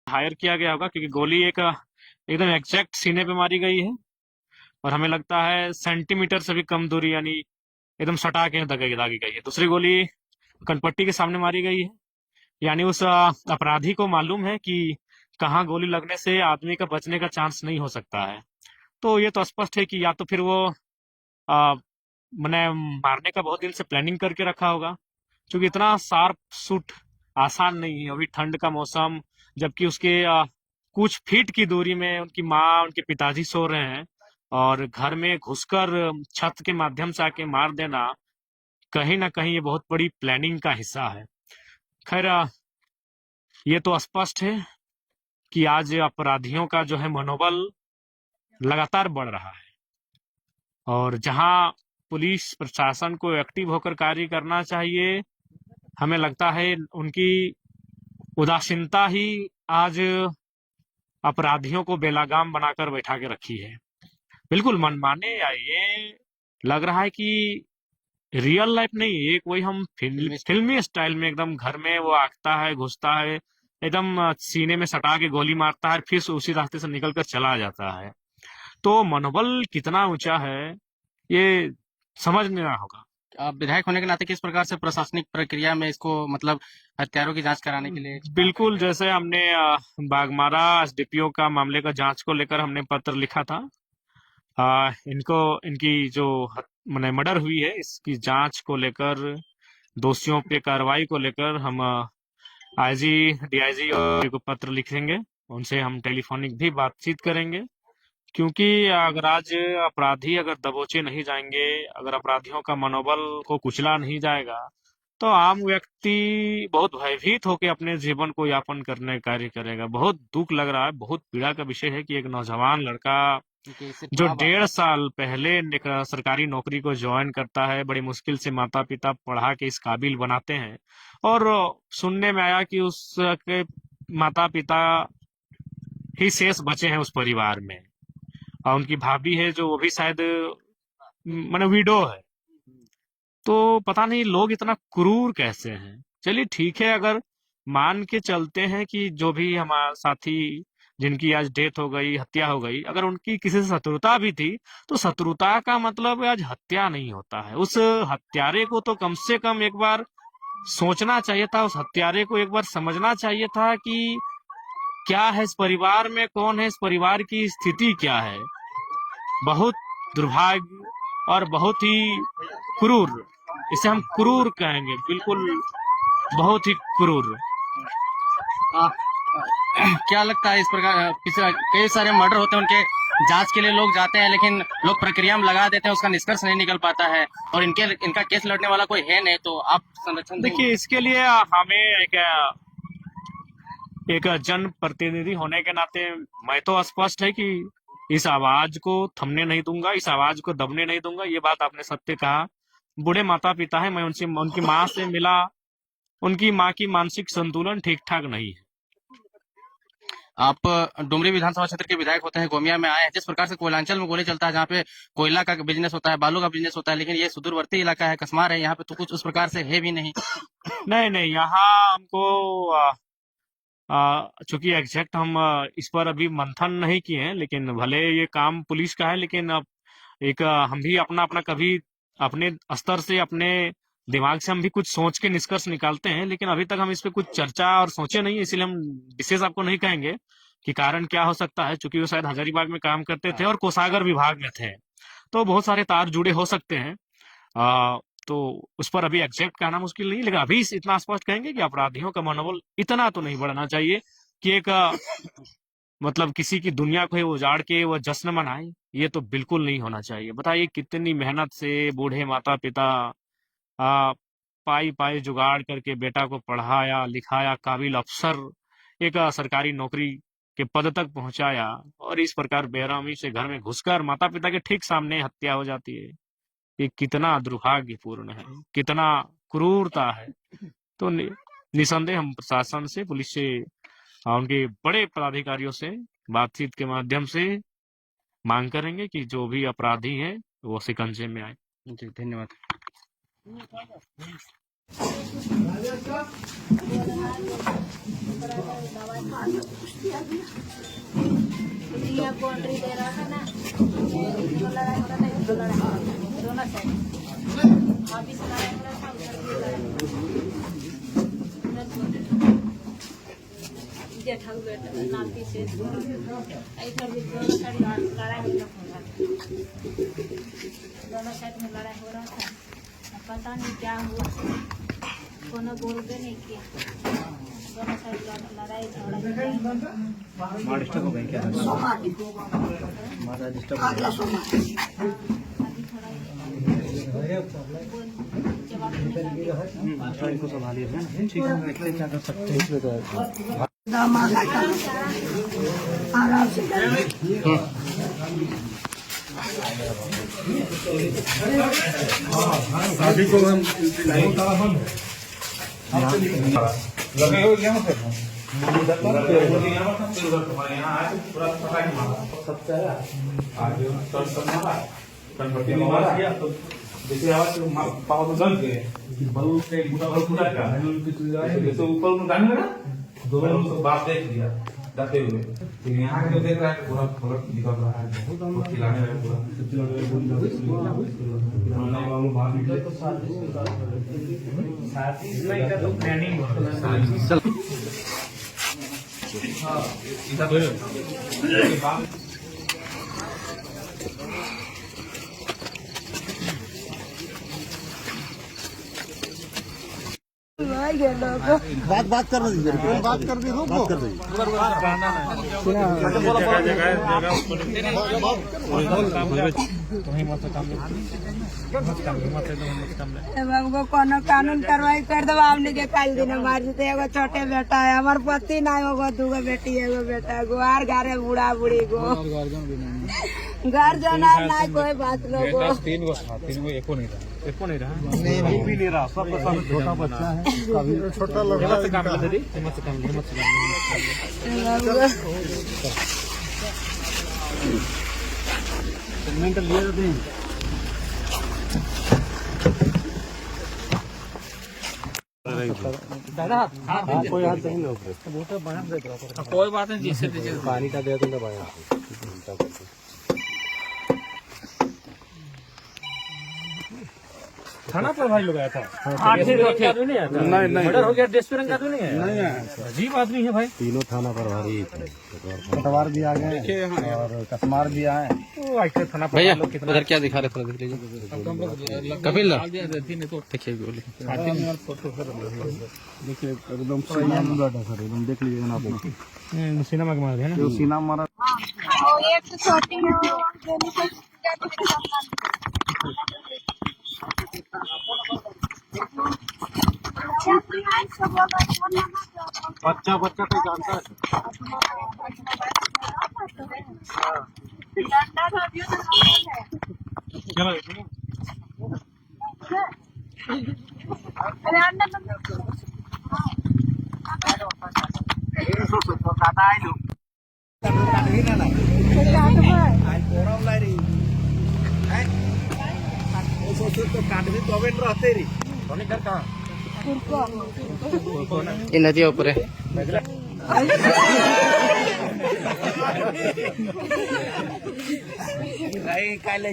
Higher किया गया होगा, क्योंकि गोली एक एकदम एग्जैक्ट सीने पे मारी गई है और हमें लगता है सेंटीमीटर से भी कम दूरी, यानी एकदम सटा के दागी गई है। दूसरी गोली कनपट्टी के सामने मारी गई है, यानी उस अपराधी को मालूम है कि कहाँ गोली लगने से आदमी का बचने का चांस नहीं हो सकता है। तो ये तो स्पष्ट है कि या तो फिर वो आ, मैंने मारने का बहुत दिन से प्लानिंग करके रखा होगा, क्योंकि इतना शार्प शूट आसान नहीं है। अभी ठंड का मौसम, जबकि उसके कुछ फीट की दूरी में उनकी माँ उनके पिताजी सो रहे हैं, और घर में घुसकर छत के माध्यम से आके मार देना कहीं ना कहीं ये बहुत बड़ी प्लानिंग का हिस्सा है। खैर, ये तो स्पष्ट है कि आज अपराधियों का जो है मनोबल लगातार बढ़ रहा है, और जहां पुलिस प्रशासन को एक्टिव होकर कार्य करना चाहिए, हमें लगता है उनकी उदासीनता ही आज अपराधियों को बेलगाम बनाकर बैठा के रखी है। बिल्कुल मनमाने, या ये लग रहा है कि रियल लाइफ नहीं, एक वही हम फिल्मी स्टाइल में एकदम घर में वो आगता है, घुसता है, एकदम सीने में सटा के गोली मारता है, फिर उसी रास्ते से निकल कर चला जाता है। तो मनोबल कितना ऊंचा है ये समझना होगा। आप विधायक होने के नाते किस प्रकार से प्रशासनिक प्रक्रिया में इसको मतलब हत्यारों की जांच कराने के लिए काम बिल्कुल, करेंगे? जैसे हमने बागमारा एसडीपीओ का मामले का जांच को लेकर हमने पत्र लिखा था। इनको इनकी जो मैंने मर्डर हुई है, इसकी जांच को लेकर, दोषियों पे कार्रवाई को लेकर हम आईजी डीआईजी को पत्र लिखेंगे। उनसे हम टेलीफोनिक भी बातचीत करेंगे, क्योंकि अगर आज अपराधी अगर दबोचे नहीं जाएंगे, अगर अपराधियों का मनोबल को कुचला नहीं जाएगा, तो आम व्यक्ति बहुत भयभीत होकर अपने जीवन को यापन करने का कार्य करेगा। बहुत दुख लग रहा है, बहुत पीड़ा का विषय है कि एक नौजवान लड़का क्योंकि इससे जो जुड़ाव 1.5 साल पहले एक सरकारी नौकरी को ज्वाइन करता है, बड़ी मुश्किल से माता पिता पढ़ा के इस काबिल बनाते हैं, और सुनने में आया कि उसके माता पिता ही शेष बचे हैं उस परिवार में, और उनकी भाभी है जो वो भी शायद माने विडो है। तो पता नहीं लोग इतना क्रूर कैसे हैं। चलिए ठीक है, अगर मान के चलते हैं कि जो भी हमारा साथी जिनकी आज डेथ हो गई, हत्या हो गई, अगर उनकी किसी से शत्रुता भी थी, तो शत्रुता का मतलब आज हत्या नहीं होता है। उस हत्यारे को तो कम से कम एक बार सोचना चाहिए था, उस हत्यारे को एक बार समझना चाहिए था कि क्या है इस परिवार में, कौन है इस परिवार की स्थिति क्या है। बहुत दुर्भाग्य और बहुत ही क्रूर, इसे हम क्रूर कहेंगे, बिल्कुल बहुत ही क्रूर। आ, क्या लगता है इस प्रकार कई सारे मर्डर होते हैं, उनके जांच के लिए लोग जाते हैं, लेकिन लोग प्रक्रिया में लगा देते हैं, उसका निष्कर्ष नहीं निकल पाता है, और इनका केस लड़ने वाला कोई है नहीं, तो आप संरक्षण देंगे? देखिए, इसके लिए हमें एक जन प्रतिनिधि होने के नाते मैं तो स्पष्ट है कि इस आवाज को थमने नहीं दूंगा, इस आवाज को दबने नहीं दूंगा। ये बात आपने सत्य कहा। बूढ़े माता पिता है, मैं उनसे उनकी माँ से मिला, उनकी माँ की मानसिक संतुलन ठीक ठाक नहीं है। आप डुमरी विधानसभा क्षेत्र के विधायक होते हैं, गोमिया में आए हैं। जिस प्रकार से कोयलांचल में गोली चलता है, जहाँ पे कोयला का बिजनेस होता है, बालू का बिजनेस होता है, लेकिन ये सुदूरवर्ती इलाका है, कसमार है, यहाँ पे तो कुछ उस प्रकार से है भी नहीं। नहीं नहीं, यहाँ हमको चूंकि एग्जैक्ट हम इस पर अभी मंथन नहीं किए हैं, लेकिन भले ये काम पुलिस का है, लेकिन अब एक हम भी अपना अपना कभी अपने स्तर से, अपने दिमाग से हम भी कुछ सोच के निष्कर्ष निकालते हैं, लेकिन अभी तक हम इस पे कुछ चर्चा और सोचे नहीं, इसलिए हम विशेष आपको नहीं कहेंगे कि कारण क्या हो सकता है, क्योंकि वो शायद हजारीबाग में काम करते थे और कोषागार विभाग में थे, तो बहुत सारे तार जुड़े हो सकते हैं। तो उस पर अभी एग्जैक्ट कहना मुश्किल नहीं, लेकिन अभी इतना स्पष्ट कहेंगे कि अपराधियों का मनोबल इतना तो नहीं बढ़ना चाहिए कि एक मतलब किसी की दुनिया को ही उजाड़ के वो जश्न मनाए। ये तो बिल्कुल नहीं होना चाहिए। बताइए कितनी मेहनत से बूढ़े माता पिता आ, पाई पाई जुगाड़ करके बेटा को पढ़ाया लिखाया, काबिल अफसर एक सरकारी नौकरी के पद तक पहुंचाया, और इस प्रकार बेरहमी से घर में घुसकर माता पिता के ठीक सामने हत्या हो जाती है। ये कितना दुर्भाग्यपूर्ण है, कितना क्रूरता है। तो निसंदेह हम प्रशासन से, पुलिस से, उनके बड़े पदाधिकारियों से बातचीत के माध्यम से मांग करेंगे कि जो भी अपराधी है वो शिकंजे में आए। जी, धन्यवाद। ये बाउंड्री दे रहा था ना, इसको लड़ाई हो रहा था, इसको लड़ाई हो रहा था, दोनों साइड अभी से लड़ाई हो रहा था, उधर भी लड़ाई हो रहा था। जेठा बेटा नाती से इधर भी दोनों साइड लड़ाई हो रहा था, दोनों साइड में लड़ाई हो रहा था। पता नहीं क्या हुआ, कोनो बोलते नहीं किया, दोनों साइड लड़ाई झगड़ा मार डिस्टर्ब हो गई क्या? मारा डिस्टर्ब हो गया। अच्छा इनको संभालिए ना, ठीक है, देखते क्या कर सकते हैं इसमें। तो आराम से शादी को हम लगे हो यहाँ पे गणपति ने मारा किया तो जैसे आवाज पावर जल गए बल से बुरा बल फूटा क्या जैसे ऊपर में गाने लगा दोनों से बाप देख लिया जाते हुए लेकिन यहाँ के जो देख रहा है पूरा फलक निकल रहा है बहुत खिलाने में पूरा बाहर निकले तो साथ ही इसमें का तो प्लानिंग बात कर दीजिए, बात कर दी, बात कर दीजिए। हमको कोनो कानून कार्रवाई कर दो, हमने के कल दिन मार देते। एगो छोटे बेटा है, हमार पति ना होगो, दूगो बेटी एगो बेटा गो, आर घरे बूढ़ा बूढ़ी गो, घर जाना ना कोई बात लोगो। तीन गो एको नहीं रहा नहीं भी नहीं रहा, सबका सब छोटा बच्चा है, कभी छोटा लड़का से काम ले दीदी, हिम्मत से काम ले, हिम्मत से सेगमेंट लिए तो नहीं। दादा हाँ, कोई हाथ नहीं लो, कोई बात नहीं, जिससे दीजिए पानी का दे दूंगा भाई। थाना पर भाई लोग आया था, नहीं मर्डर हो गया, डेस्परेंट आदमी नहीं है, नहीं है, अजीब आदमी है भाई। तीनों थाना प्रभारी पटवार भी आ गए और कसमार भी आए। थाना भैया उधर क्या दिखा रहे थे, देख लीजिए कपिल देखिए गोली देखिए एकदम सीना में बैठा सर, एकदम देख लीजिए ना आप, सिनेमा के मार दिया ना, जो सीना मारा। एक तो छोटी बच्चा बच्चा तो जानता है। ये नदी ऊपर है। काले